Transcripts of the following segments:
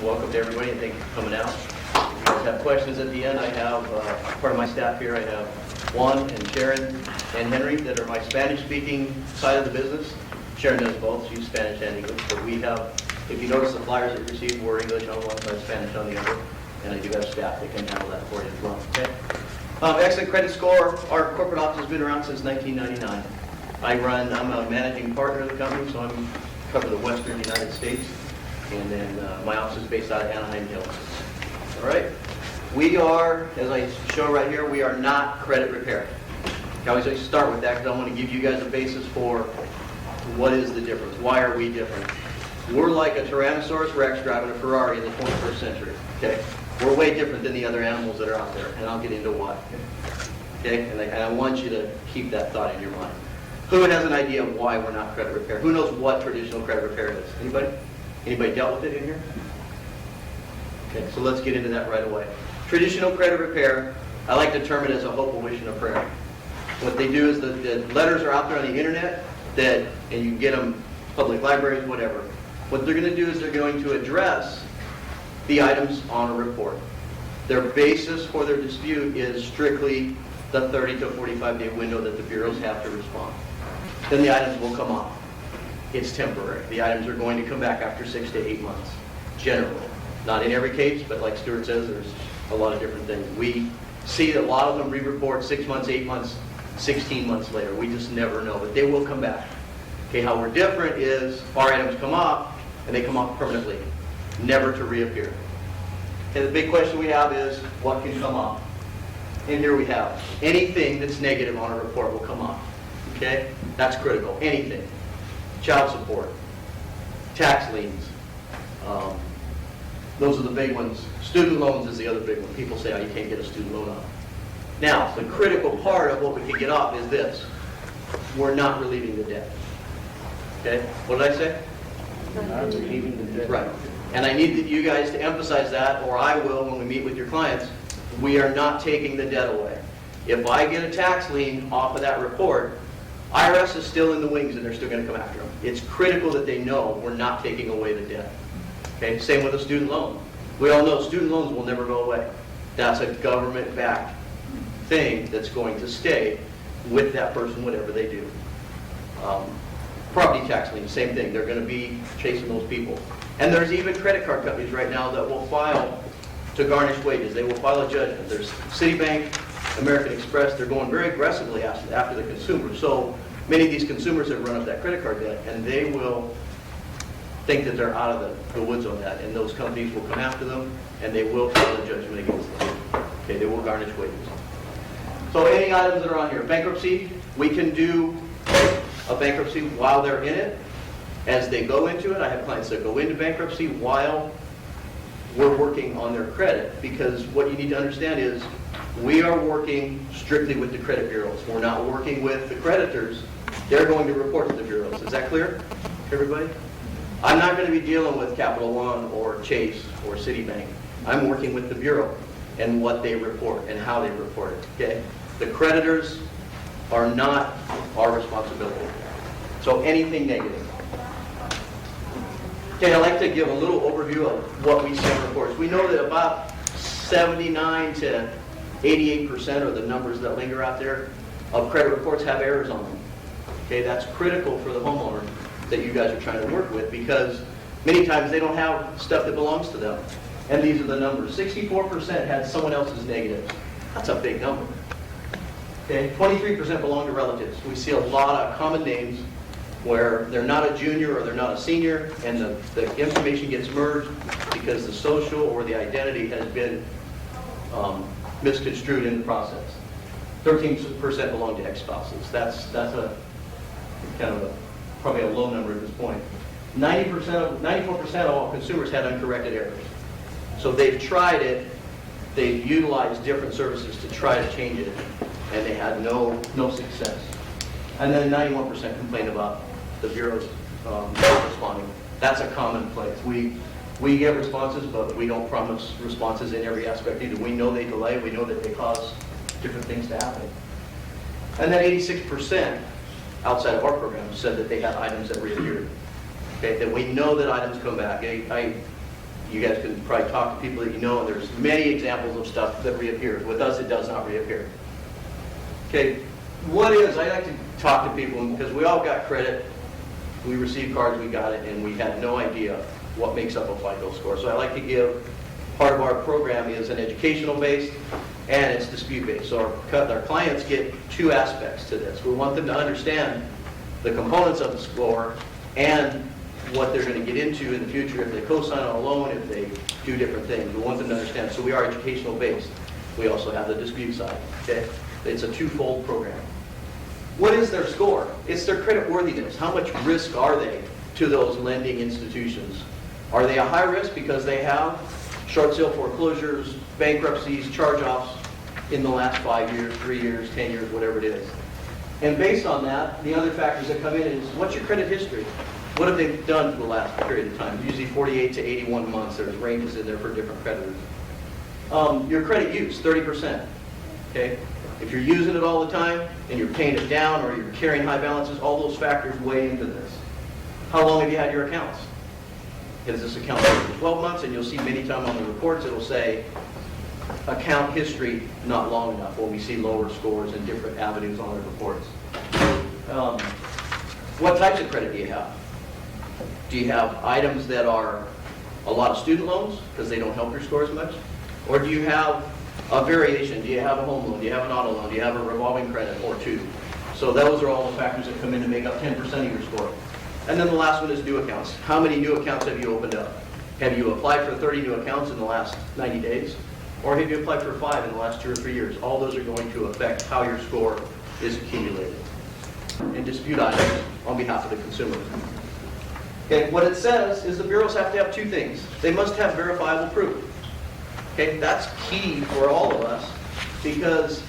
welcome to everybody and thank you for coming out. If you guys have questions at the end, I have part of my staff here. I have Juan and Sharon and Henry that are my Spanish-speaking side of the business. Sharon does both. She's Spanish and English. But we have, if you notice the flyers that you received were English on one side, Spanish on the other. And I do have staff that can handle that for you as well. Okay. Excellent credit score. Our corporate office has been around since 1999. I'm a managing partner of the company, so I cover the western United States. And then my office is based out of Anaheim Hills. All right? We are, as I show right here, we are not credit repair. I always like to start with that because I want to give you guys a basis for what is the difference. Why are we different? We're like a Tyrannosaurus Rex driving a Ferrari in the 21st century. Okay? We're way different than the other animals that are out there, and I'll get into why. Okay? And I want you to keep that thought in your mind. Who has an idea of why we're not credit repair? Who knows what traditional credit repair is? Anybody? Anybody dealt with it in here? Okay, so let's get into that right away. Traditional credit repair, I like to term it as a hope, a wish, and a prayer. What they do is the letters are out there on the internet, and you can get them public libraries, whatever. What they're going to do is they're going to address the items on a report. Their basis for their dispute is strictly the 30 to 45-day window that the bureaus have to respond. Then the items will come off. It's temporary. The items are going to come back after 6 to 8 months, generally. Not in every case, but like Stuart says, there's a lot of different things. We see a lot of them re-report 6 months, 8 months, 16 months later. We just never know, but they will come back. Okay, how we're different is our items come off, and they come off permanently, never to reappear. Okay, the big question we have is, what can come off? And here we have, anything that's negative on a report will come off. Okay, that's critical, anything. Child support, tax liens, those are the big ones. Student loans is the other big one. People say, oh, you can't get a student loan off. Now, the critical part of what we can get off is this. We're not relieving the debt. Okay, what did I say? Not relieving the debt. Right. And I need you guys to emphasize that, or I will when we meet with your clients. We are not taking the debt away. If I get a tax lien off of that report, IRS is still in the wings and they're still going to come after them. It's critical that they know we're not taking away the debt. Okay, same with a student loan. We all know student loans will never go away. That's a government-backed thing that's going to stay with that person, whatever they do. Property tax liens, same thing. They're going to be chasing those people. And there's even credit card companies right now that will file to garnish wages. They will file a judgment. There's Citibank, American Express, they're going very aggressively after the consumer. So many of these consumers have run up that credit card debt, and they will think that they're out of the woods on that, and those companies will come after them, and they will file a judgment against them. Okay, they will garnish wages. So any items that are on here, bankruptcy, we can do a bankruptcy while they're in it. As they go into it, I have clients that go into bankruptcy while we're working on their credit, because what you need to understand is we are working strictly with the credit bureaus. We're not working with the creditors. They're going to report to the bureaus. Is that clear, everybody? I'm not going to be dealing with Capital One or Chase or Citibank. I'm working with the bureau and what they report and how they report it, okay? The creditors are not our responsibility. So anything negative. Okay, I'd like to give a little overview of what we see in reports. We know that about 79 to 88% of the numbers that linger out there of credit reports have errors on them. Okay, that's critical for the homeowner that you guys are trying to work with, because many times they don't have stuff that belongs to them. And these are the numbers. 64% had someone else's negatives. That's a big number. Okay, 23% belong to relatives. We see a lot of common names where they're not a junior or they're not a senior, and the information gets merged because the social or the identity has been misconstrued in the process. 13% belong to ex-spouses. That's a kind of probably a low number at this point. 94% of all consumers had uncorrected errors. So they've tried it, they've utilized different services to try to change it, and they had no success. And then 91% complained about the bureaus not responding. That's a common place. We get responses, but we don't promise responses in every aspect either. We know they delay, we know that they cause different things to happen. And then 86% outside of our program said that they had items that reappeared. Okay, that we know that items come back. You guys can probably talk to people that you know, and there's many examples of stuff that reappears. With us, it does not reappear. Okay, I like to talk to people because we all got credit. We received cards, we got it, and we had no idea what makes up a FICO score. So I like to give, part of our program is an educational based and it's dispute based. So our clients get two aspects to this. We want them to understand the components of the score and what they're going to get into in the future if they co-sign on a loan, if they do different things. We want them to understand. So we are educational based. We also have the dispute side. Okay, it's a twofold program. What is their score? It's their credit worthiness. How much risk are they to those lending institutions? Are they a high risk because they have short sale foreclosures, bankruptcies, charge-offs in the last 5 years, 3 years, 10 years, whatever it is? And based on that, the other factors that come in is, what's your credit history? What have they done for the last period of time? Usually 48 to 81 months. There's ranges in there for different creditors. Your credit use, 30%. Okay? If you're using it all the time and you're paying it down or you're carrying high balances, all those factors weigh into this. How long have you had your accounts? Has this account been for 12 months? And you'll see many times on the reports it'll say account history not long enough when we see lower scores and different avenues on the reports. What types of credit do you have? Do you have items that are a lot of student loans because they don't help your score as much? Or do you have a variation? Do you have a home loan? Do you have an auto loan? Do you have a revolving credit or two? So those are all the factors that come in to make up 10% of your score. And then the last one is new accounts. How many new accounts have you opened up? Have you applied for 30 new accounts in the last 90 days? Or have you applied for 5 in the last 2 or 3 years? All those are going to affect how your score is accumulated. And dispute items on behalf of the consumer. Okay, what it says is the bureaus have to have two things. They must have verifiable proof. Okay, that's key for all of us because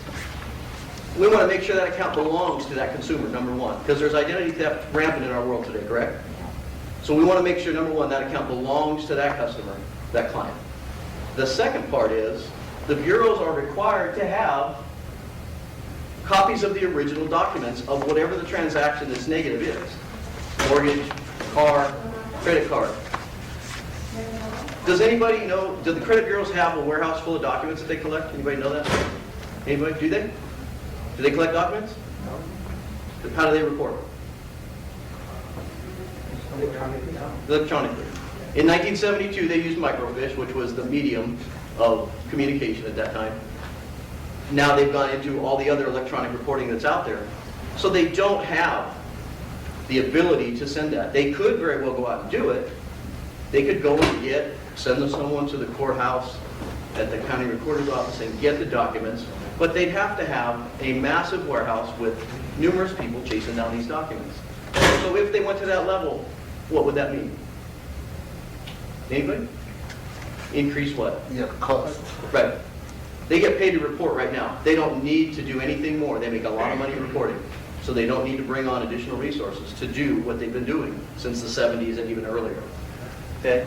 we want to make sure that account belongs to that consumer, number one, because there's identity theft rampant in our world today, correct? So we want to make sure, number one, that account belongs to that customer, that client. The second part is the bureaus are required to have copies of the original documents of whatever the transaction that's negative is. Mortgage, car, credit card. Does anybody know, do the credit bureaus have a warehouse full of documents that they collect? Anybody know that? Anybody? Do they? Do they collect documents? No. How do they report? Electronically. In 1972, they used microfiche, which was the medium of communication at that time. Now they've gone into all the other electronic reporting that's out there. So they don't have the ability to send that. They could very well go out and do it. They could go and send someone to the courthouse at the county recorder's office and get the documents, but they'd have to have a massive warehouse with numerous people chasing down these documents. So if they went to that level, what would that mean? Anybody? Increase what? Yeah, cost. Right. They get paid to report right now. They don't need to do anything more. They make a lot of money reporting. So they don't need to bring on additional resources to do what they've been doing since the 70s and even earlier. Okay?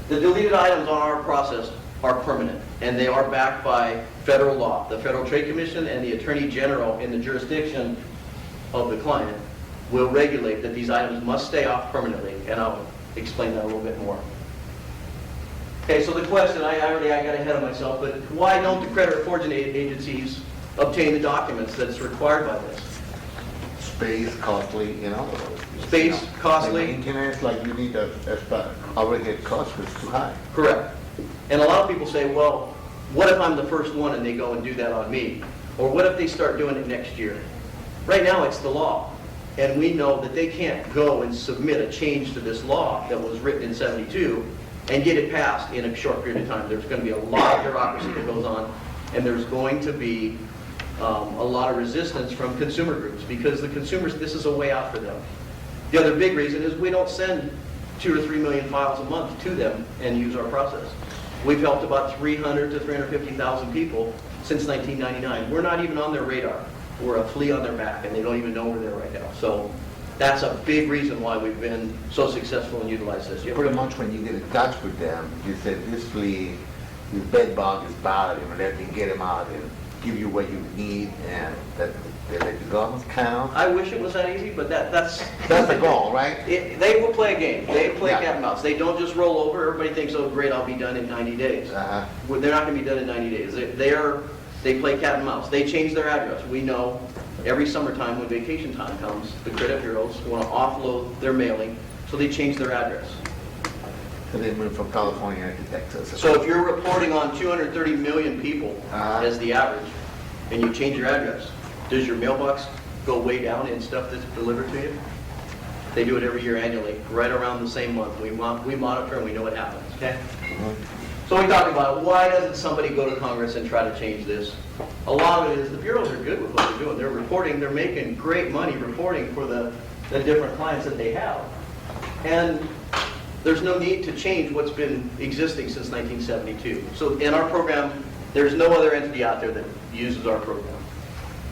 The deleted items on our process are permanent, and they are backed by federal law. The Federal Trade Commission and the Attorney General in the jurisdiction of the client will regulate that these items must stay off permanently, and I'll explain that a little bit more. Okay, so the question, I got ahead of myself, but why don't the credit reporting agencies obtain the documents that's required by this? Space, costly, Space, costly. Like maintenance, like you need a overhead cost is too high. Correct. And a lot of people say, well, what if I'm the first one and they go and do that on me? Or what if they start doing it next year? Right now it's the law. And we know that they can't go and submit a change to this law that was written in 72 and get it passed in a short period of time. There's going to be a lot of bureaucracy that goes on, and there's going to be a lot of resistance from consumer groups because the consumers, this is a way out for them. The other big reason is we don't send 2 or 3 million files a month to them and use our process. We've helped about 300 to 350,000 people since 1999. We're not even on their radar. We're a flea on their back, and they don't even know we're there right now. So that's a big reason why we've been so successful and utilize this. Pretty much when you get in touch with them, you say this flea, this bed bug is bad, let me get him out and give you what you need, and that They let the government count. I wish it was that easy, but that's... That's the goal, right? They will play a game. They play Yeah. cat and mouse. They don't just roll over. Everybody thinks, oh, great, I'll be done in 90 days. Uh-huh. Well, they're not going to be done in 90 days. They play cat and mouse. They change their address. We know every summertime when vacation time comes, the credit bureaus want to offload their mailing, so they change their address. So they moved from California to Texas. So if you're reporting on 230 million people Uh-huh. as the average, and you change your address, does your mailbox go way down in stuff that's delivered to you? They do it every year annually, right around the same month. We monitor and we know what happens, okay? Mhm. So we talked about why doesn't somebody go to Congress and try to change this? A lot of it is the bureaus are good with what they're doing. They're reporting, they're making great money reporting for the different clients that they have. And there's no need to change what's been existing since 1972. So in our program, there's no other entity out there that uses our program.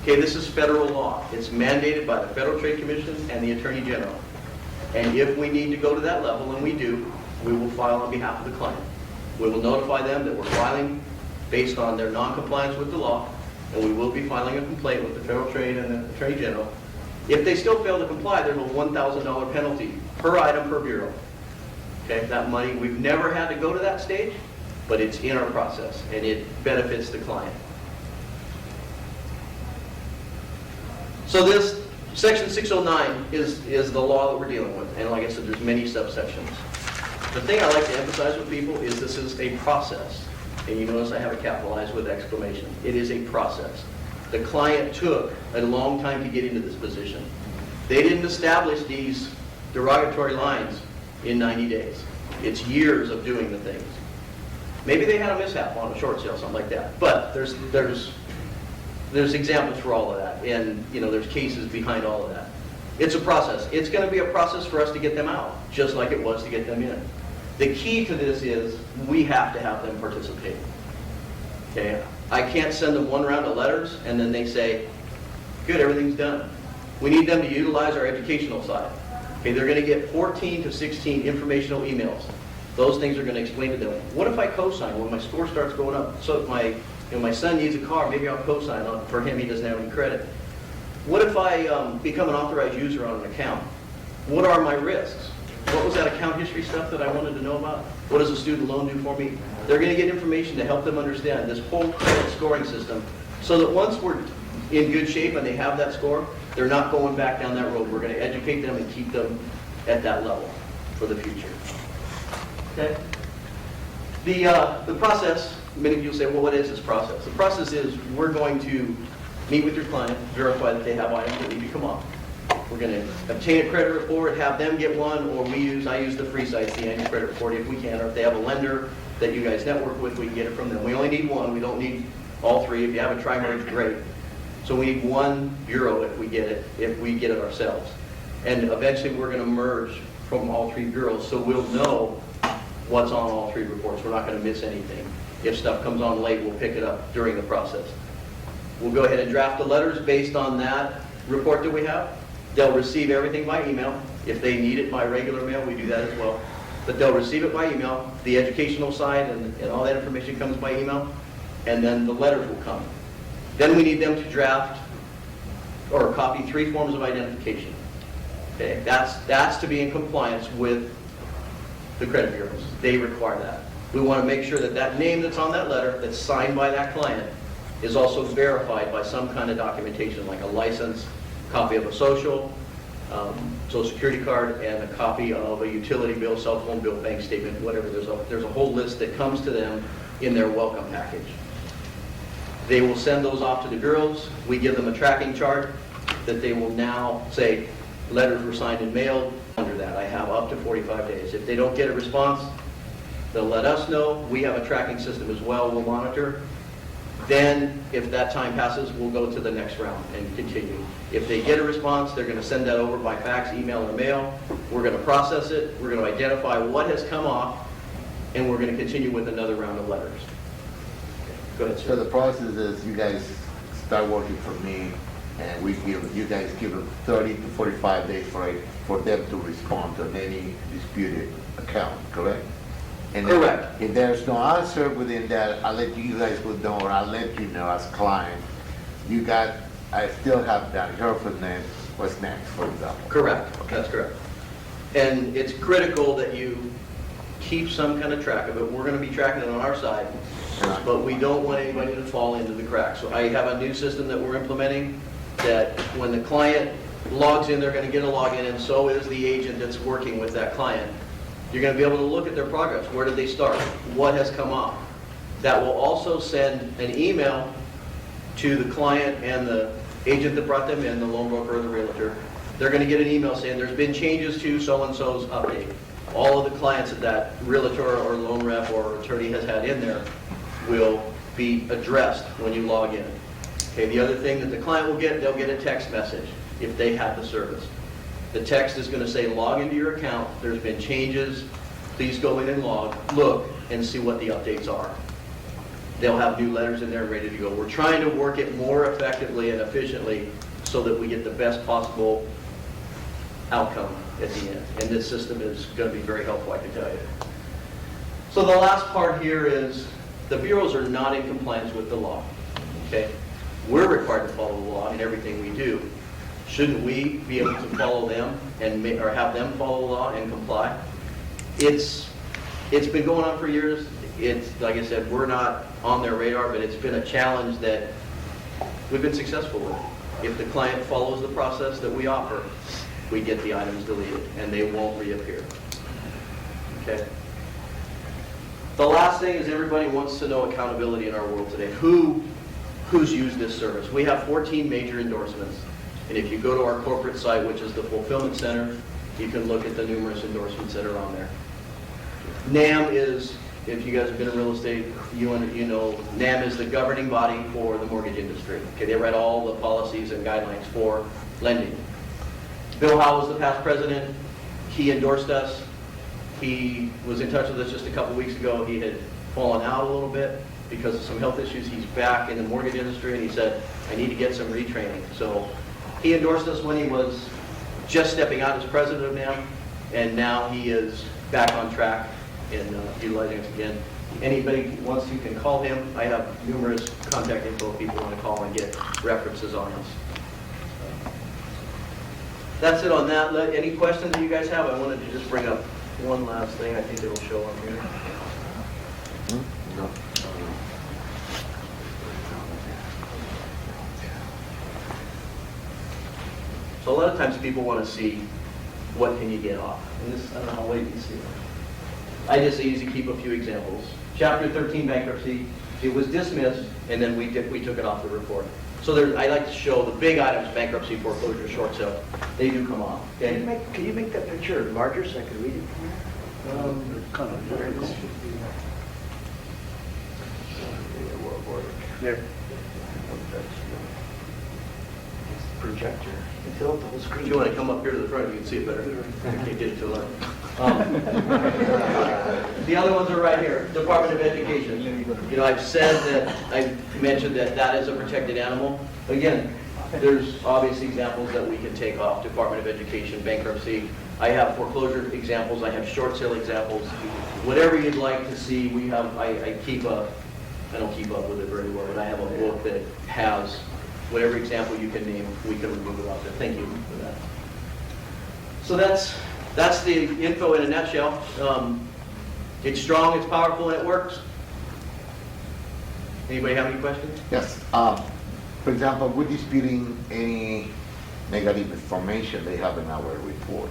Okay, this is federal law. It's mandated by the Federal Trade Commission and the Attorney General. And if we need to go to that level, and we do, we will file on behalf of the client. We will notify them that we're filing based on their non-compliance with the law, and we will be filing a complaint with the Federal Trade and the Attorney General. If they still fail to comply, there's a $1,000 penalty per item per bureau. Okay, that money, we've never had to go to that stage, but it's in our process, and it benefits the client. So this, Section 609 is the law that we're dealing with, and like I said, there's many subsections. The thing I like to emphasize with people is this is a process, and you notice I have it capitalized with exclamation. It is a process. The client took a long time to get into this position. They didn't establish these derogatory lines in 90 days. It's years of doing the things. Maybe they had a mishap on a short sale, something like that, but there's examples for all of that, and there's cases behind all of that. It's a process. It's going to be a process for us to get them out, just like it was to get them in. The key to this is we have to have them participate. Okay? I can't send them one round of letters and then they say, good, everything's done. We need them to utilize our educational side. Okay, they're going to get 14 to 16 informational emails. Those things are going to explain to them. What if I co-sign when my score starts going up? So if my son needs a car, maybe I'll co-sign on for him. He doesn't have any credit. What if I become an authorized user on an account? What are my risks? What was that account history stuff that I wanted to know about? What does a student loan do for me? They're going to get information to help them understand this whole credit scoring system so that once we're in good shape and they have that score, they're not going back down that road. We're going to educate them and keep them at that level for the future. Okay? The process, many of you will say, well, what is this process? The process is we're going to meet with your client, verify that they have items that need to come off. We're going to obtain a credit report, have them get one, or I use the free sites, the annual credit report if we can, or if they have a lender that you guys network with, we can get it from them. We only need one, we don't need all three. If you have a tri-merge, great. So we need one bureau if we get it ourselves. And eventually we're going to merge from all three bureaus, so we'll know what's on all three reports. We're not going to miss anything. If stuff comes on late, we'll pick it up during the process. We'll go ahead and draft the letters based on that report that we have. They'll receive everything by email. If they need it by regular mail, we do that as well. But they'll receive it by email. The educational side and all that information comes by email. And then the letters will come. Then we need them to draft or copy 3 forms of identification. Okay, that's to be in compliance with the credit bureaus. They require that. We want to make sure that that name that's on that letter, that's signed by that client, is also verified by some kind of documentation, like a license, copy of a social security card, and a copy of a utility bill, cell phone bill, bank statement, whatever. There's a whole list that comes to them in their welcome package. They will send those off to the bureaus. We give them a tracking chart that they will now say, letters were signed and mailed. Under that, I have up to 45 days. If they don't get a response, they'll let us know. We have a tracking system as well. We'll monitor. Then, if that time passes, we'll go to the next round and continue. If they get a response, they're going to send that over by fax, email, or mail. We're going to process it. We're going to identify what has come off, and we're going to continue with another round of letters. Go ahead, So sir. the process is you guys start working for me, and you guys give them 30 to 45 days for them to respond to any disputed account, correct? And then Correct. if there's no answer within that, I'll let you guys know, or I'll let you know as client, you got I still have that heard from them, what's next, for example? Correct, that's correct. And it's critical that you keep some kind of track of it. We're going to be tracking it on our side, but we don't want anybody to fall into the cracks. So I have a new system that we're implementing that when the client logs in, they're going to get a login, and so is the agent that's working with that client. You're going to be able to look at their progress. Where did they start? What has come up? That will also send an email to the client and the agent that brought them in, the loan broker or the realtor. They're going to get an email saying there's been changes to so-and-so's update. All of the clients that that realtor or loan rep or attorney has had in there will be addressed when you log in. Okay, the other thing that the client will get, they'll get a text message if they have the service. The text is going to say, log into your account, there's been changes, please go in and look and see what the updates are. They'll have new letters in there ready to go. We're trying to work it more effectively and efficiently so that we get the best possible outcome at the end. And this system is going to be very helpful, I can tell you. So the last part here is the bureaus are not in compliance with the law. Okay? We're required to follow the law in everything we do. Shouldn't we be able to follow them and or have them follow the law and comply? It's been going on for years. It's, like I said, we're not on their radar, but it's been a challenge that we've been successful with. If the client follows the process that we offer, we get the items deleted and they won't reappear. Okay? The last thing is everybody wants to know accountability in our world today. Who's used this service? We have 14 major endorsements. And if you go to our corporate site, which is the Fulfillment Center, you can look at the numerous endorsements that are on there. NAM is, if you guys have been in real estate, you know NAM is the governing body for the mortgage industry. Okay, they write all the policies and guidelines for lending. Bill Howe was the past president. He endorsed us. He was in touch with us just a couple weeks ago. He had fallen out a little bit because of some health issues. He's back in the mortgage industry, and he said, I need to get some retraining. So he endorsed us when he was just stepping out as president of NAM, and now he is back on track and utilizing us again. Anybody wants to can call him. I have numerous contact info if people want to call and get references on us. That's it on that. Any questions that you guys have? I wanted to just bring up one last thing. I think it'll show on here. No. So a lot of times people want to see what can you get off. And this, I don't know, I'll wait and see. I just usually keep a few examples. Chapter 13 bankruptcy, it was dismissed, and then we took it off the report. So I like to show the big items, bankruptcy, foreclosure, short sale. They do come off. Okay? Can you make that picture larger so I can read it from here? There. Projector. Fill up the whole screen. If you want to come up here to the front, you can see it better. I can't get it too loud. The other ones are right here. Department of Education. You know, I've said that, I've mentioned that that is a protected animal. Again, there's obvious examples that we can take off. Department of Education, bankruptcy. I have foreclosure examples. I have short sale examples. Whatever you'd like to see, we have, I don't keep up with it very well, but I have a book that has whatever example you can name, we can remove it out there. Thank you for that. So that's the info in a nutshell. It's strong, it's powerful, and it works. Anybody have any questions? Yes. For example, we're disputing any negative information they have in our report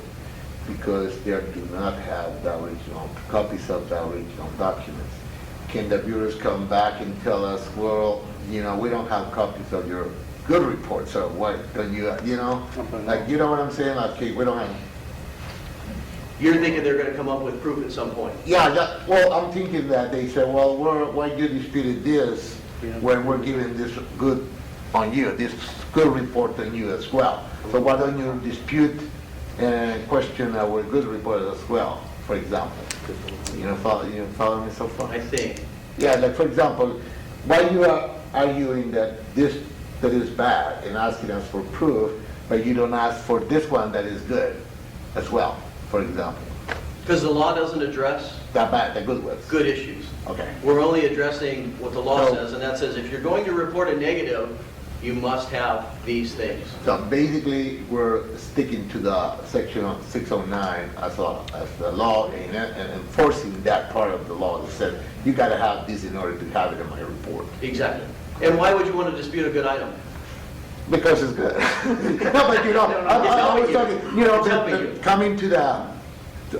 because they do not have the original copies of the original documents. Can the bureaus come back and tell us, well, we don't have copies of your good reports, so what, can you know what I'm saying? Okay, we don't have. You're thinking they're going to come up with proof at some point? Yeah, well, I'm thinking that they said, well, why you disputed this when we're giving this good on you, this good report on you as well. So why don't you dispute and question our good report as well, for example? Follow me so far? I think. Yeah, like for example, why you are arguing that that is bad and asking us for proof, but you don't ask for this one that is good as well, for example? Because the law doesn't address The bad, the good ones. good issues. Okay. We're only addressing what the law So- says, and that says if you're going to report a negative, you must have these things. So basically, we're sticking to the section of 609 as the law and enforcing that part of the law that said, you gotta have this in order to have it in my report. Exactly. And why would you want to dispute a good item? Because it's good. No, but you know, I was talking, you know, It's helping you. coming to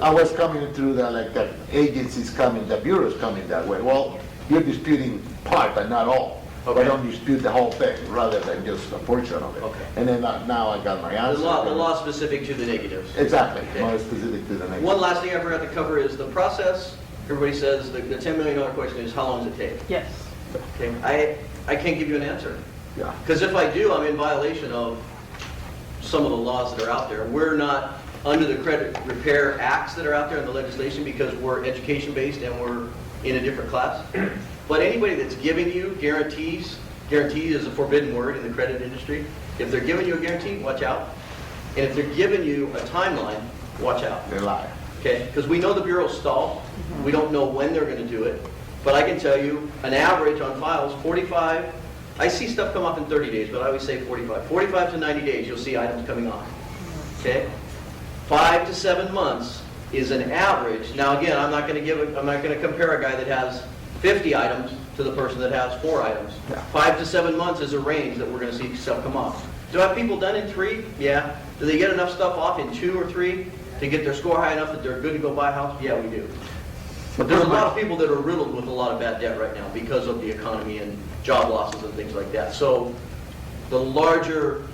I was coming through like the agencies coming, the bureaus coming that way. Well, you're disputing part, but not all. Okay. Why don't you dispute the whole thing rather than just a portion of it? Okay. And then now I got my The answer. law specific to the negatives. Exactly, Okay. more specific to the next. One last thing I forgot to cover is the process. Everybody says the $10 million question is how long does it take? Yes. Okay, I can't give you an answer. Yeah. Because if I do, I'm in violation of some of the laws that are out there. We're not under the credit repair acts that are out there in the legislation because we're education-based and we're in a different class. But anybody that's giving you guarantees, guarantee is a forbidden word in the credit industry. If they're giving you a guarantee, watch out. And if they're giving you a timeline, watch out. They lie. Okay, because we know the Bureau's stalled. We don't know when they're going to do it. But I can tell you, an average on files, 45, I see stuff come off in 30 days, but I always say 45. 45 to 90 days, you'll see items coming off. Okay? 5 to 7 months is an average. Now again, I'm not going to compare a guy that has 50 items to the person that has 4 items. Yeah. 5 to 7 months is a range that we're going to see stuff come off. Do I have people done in 3? Yeah. Do they get enough stuff off in 2 or 3 to get their score high enough that they're good to go buy a house? Yeah, we do. But there's a lot of people that are riddled with a lot of bad debt right now because of the economy and job losses and things like that. So the larger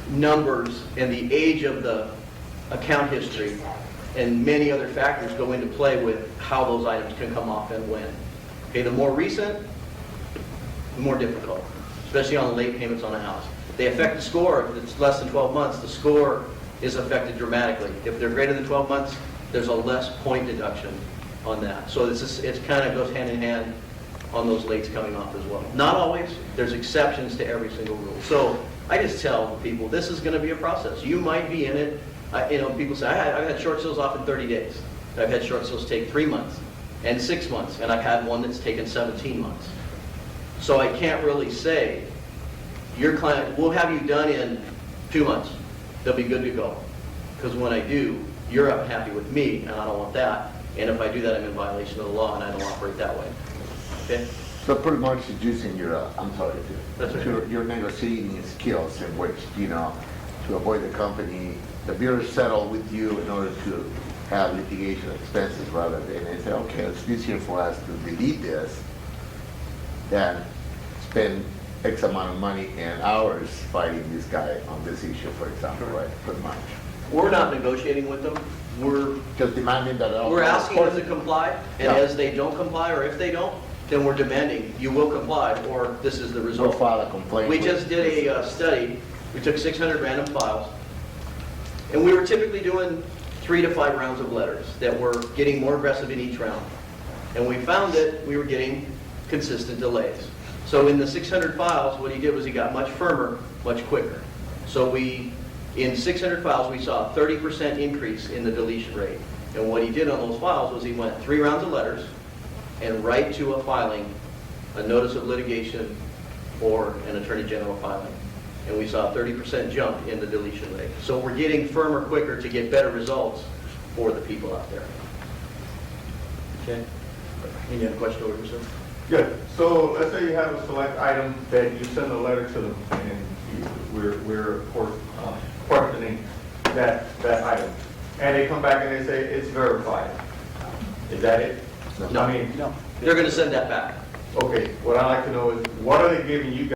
numbers and the age of the account history and many other factors go into play with how those items can come off and when. Okay, the more recent, the more difficult, especially on late payments on a house. They affect the score. If it's less than 12 months, the score is affected dramatically. If they're greater than 12 months, there's a less point deduction on that. So it kind of goes hand in hand on those lates coming off as well. Not always. There's exceptions to every single rule. So I just tell people this is going to be a process. You might be in it. People say, I've had short sales off in 30 days. I've had short sales take 3 months and 6 months, and I've had one that's taken 17 months. So I can't really say, your client, we'll have you done in 2 months. They'll be good to go. Because when I do, you're unhappy with me, and I don't want that. And if I do that, I'm in violation of the law, and I don't operate that way. Okay? So pretty much it's using your, I'm sorry, That's okay. your negotiating skills in which, to avoid the company, the bureau settle with you in order to have litigation expenses rather than, they say, okay, it's easier for us to delete this than spend X amount of money and hours fighting this guy on this issue, for example, right? Pretty much. We're not negotiating with them. We're Just demanding that. We're asking them to comply, and Yeah. as they don't comply, or if they don't, then we're demanding, you will comply, or this is the We'll result. file a complaint. We with- just did a study, we took 600 random files, and we were typically doing 3 to 5 rounds of letters that were getting more aggressive in each round. And we found that we were getting consistent delays. So in the 600 files, what he did was he got much firmer, much quicker. So in 600 files, we saw a 30% increase in the deletion rate. And what he did on those files was he went 3 rounds of letters and right to a filing, a notice of litigation or an attorney general filing. And we saw a 30% jump in the deletion rate. So we're getting firmer quicker to get better results for the people out there. Okay? Any other question over here, sir? Good. So let's say you have a select item that you send a letter to them, and we're of course questioning that item, and they come back and they say it's verified. Is that it? No. I mean, They're going to send that back. okay. What I'd like to know is what are they giving you guys?